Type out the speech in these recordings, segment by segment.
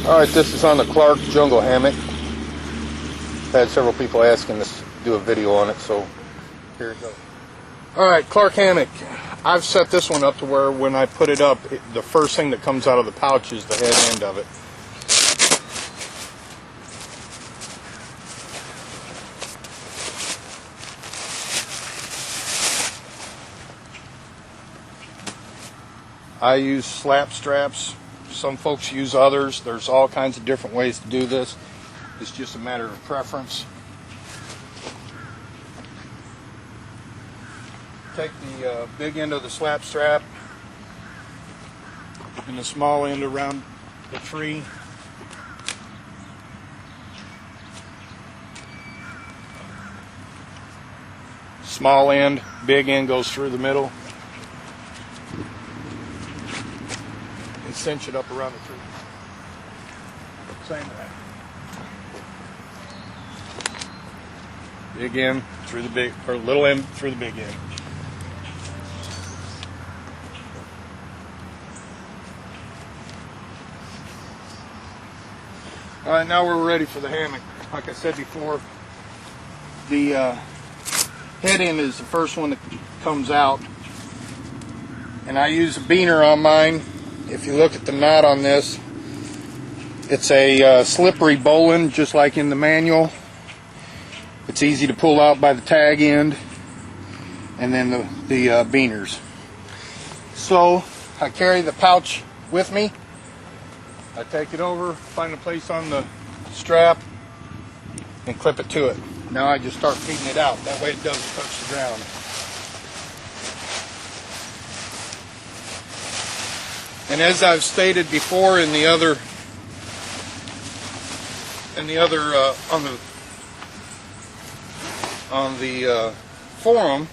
Alright, this is on the Clark jungle hammock. Had several people asking us to do a video on it, so here it goes. Alright, Clark hammock. I've set this one up to where when I put it up, the first thing that comes out of the pouch is the head end of it. I use slap straps. Some folks use others. There's all kinds of different ways to do this. It's just a matter of preference. Take the big end of the slap strap and the small end around the tree. Small end, big end goes through the middle. And cinch it up around the tree. Same way. Big end through the big, or little end through the big end. All right, now we're ready for the hammock. Like I said before, the head end is the first one that comes out, and I use a beaner on mine. If you look at the knot on this, it's a slippery bowline, just like in the manual. It's easy to pull out by the tag end, and then the beaners. So I carry the pouch with me. I take it over, find a place on the strap, and clip it to it. Now I just start feeding it out. That way it doesn't touch the ground. And as I've stated before in the other on the forum,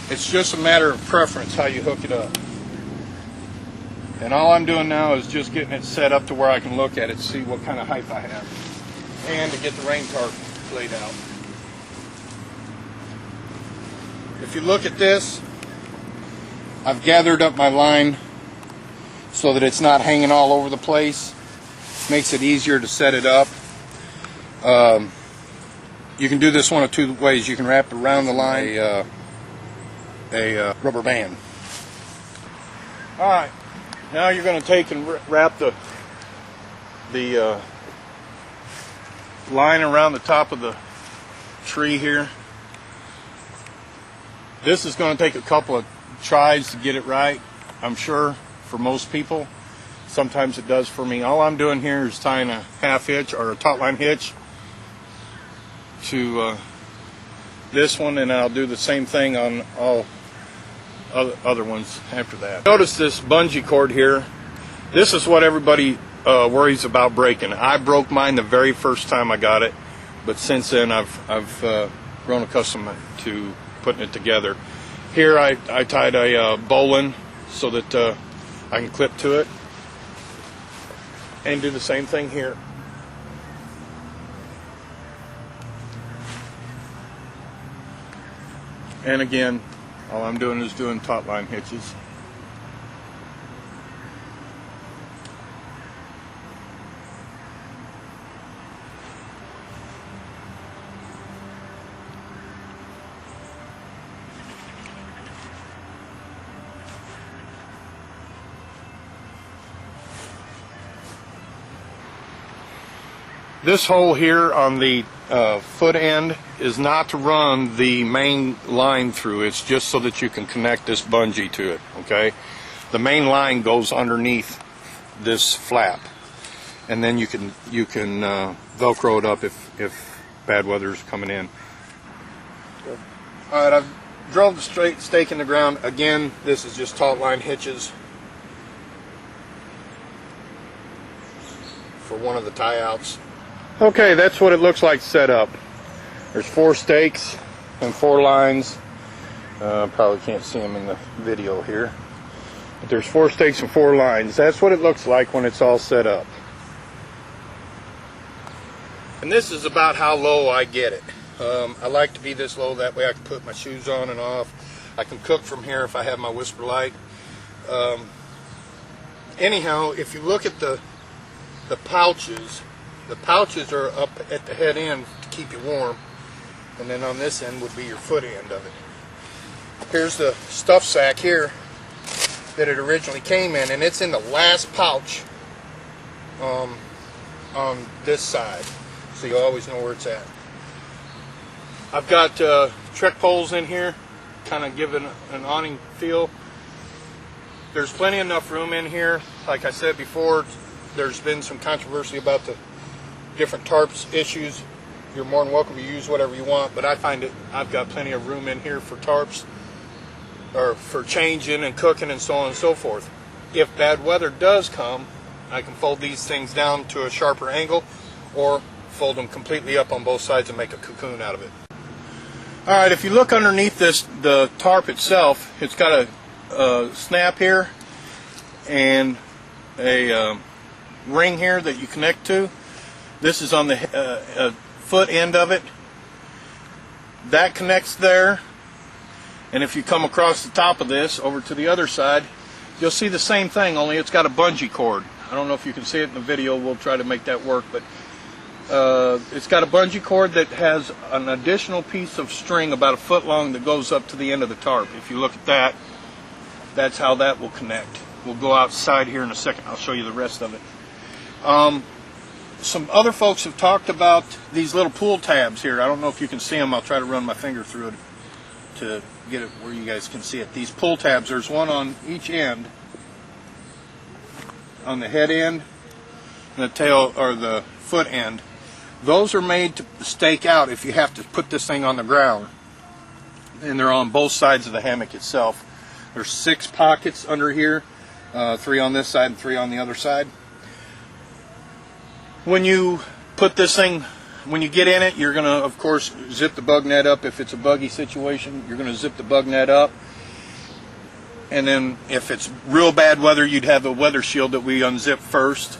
it's just a matter of preference how you hook it up. And all I'm doing now is just getting it set up to where I can look at it, see what kind of height I have, and to get the rain tarp laid out. If you look at this, I've gathered up my line so that it's not hanging all over the place. Makes it easier to set it up. You can do this one of two ways. You can wrap it around the line a rubber band. Alright, now you're going to take and wrap the line around the top of the tree here. This is going to take a couple of tries to get it right, I'm sure, for most people. Sometimes it does for me. All I'm doing here is tying a half hitch or a taut line hitch to this one, and I'll do the same thing on all other ones after that. Notice this bungee cord here. This is what everybody worries about breaking. I broke mine the very first time I got it, but since then I've grown accustomed to putting it together. Here I tied a bowline so that I can clip to it, and do the same thing here. And again, all I'm doing is doing taut line hitches. This hole here on the foot end is not to run the main line through. It's just so that you can connect this bungee to it, okay? The main line goes underneath this flap, and then you can Velcro it up if bad weather's coming in. All right, I've drilled the straight stake in the ground. Again, this is just taut line hitches for one of the tie outs. Okay, that's what it looks like set up. There's 4 stakes and 4 lines. Probably can't see them in the video here. But there's 4 stakes and 4 lines. That's what it looks like when it's all set up. And this is about how low I get it. I like to be this low, that way I can put my shoes on and off. I can cook from here if I have my whisper light. anyhow, if you look at the pouches are up at the head end to keep you warm, and then on this end would be your foot end of it. Here's the stuff sack here that it originally came in, and it's in the last pouch on this side, so you always know where it's at. I've got trek poles in here, kind of giving an awning feel. There's plenty enough room in here. Like I said before, there's been some controversy about the different tarps issues. You're more than welcome to use whatever you want, but I find it I've got plenty of room in here for tarps, or for changing and cooking and so on and so forth. If bad weather does come, I can fold these things down to a sharper angle, or fold them completely up on both sides and make a cocoon out of it. Alright, if you look underneath the tarp itself, it's got a snap here and a ring here that you connect to. This is on the foot end of it. That connects there, and if you come across the top of this over to the other side, you'll see the same thing, only it's got a bungee cord. I don't know if you can see it in the video. We'll try to make that work, but it's got a bungee cord that has an additional piece of string about a foot long that goes up to the end of the tarp. If you look at that, that's how that will connect. We'll go outside here in a second. I'll show you the rest of it. Some other folks have talked about these little pull tabs here. I don't know if you can see them. I'll try to run my finger through it to get it where you guys can see it. These pull tabs, there's one on each end, on the head end and the tail, or the foot end. Those are made to stake out if you have to put this thing on the ground, and they're on both sides of the hammock itself. There's 6 pockets under here, 3 on this side and 3 on the other side. When you put this thing, when you get in it, you're going to, of course, zip the bug net up. If it's a buggy situation, you're going to zip the bug net up. And then if it's real bad weather, you'd have a weather shield that we unzip first.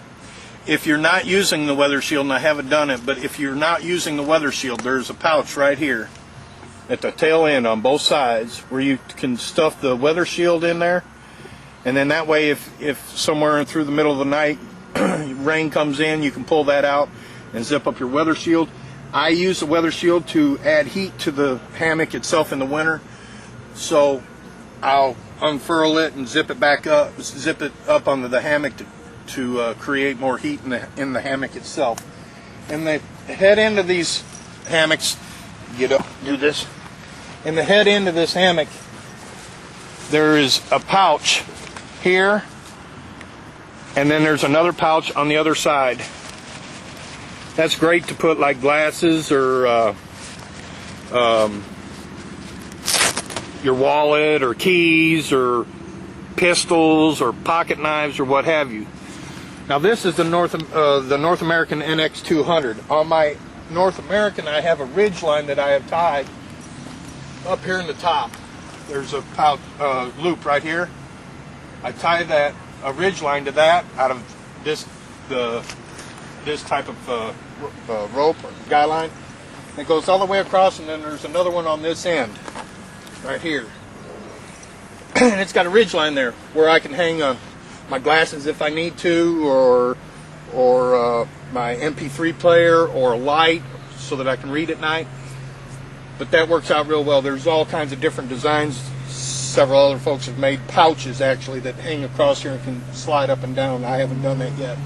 If you're not using the weather shield, and I haven't done it, but if you're not using the weather shield, there's a pouch right here at the tail end on both sides where you can stuff the weather shield in there. And then that way, if somewhere through the middle of the night rain comes in, you can pull that out and zip up your weather shield. I use the weather shield to add heat to the hammock itself in the winter, so I'll unfurl it and zip it back up, zip it up onto the hammock to create more heat in the hammock itself. And the head end of these hammocks, get up, do this. In the head end of this hammock, there is a pouch here, and then there's another pouch on the other side. That's great to put like glasses or your wallet or keys or pistols or pocket knives or what have you. Now this is the North American NX-200. On my North American, I have a ridge line that I have tied up here in the top. There's a pouch, loop right here. I tie that a ridge line to that out of this type of rope or guy line. It goes all the way across, and then there's another one on this end right here. And it's got a ridge line there where I can hang my glasses if I need to, or my MP3 player or a light so that I can read at night. But that works out real well. There's all kinds of different designs. Several other folks have made pouches actually that hang across here and can slide up and down. I haven't done that yet.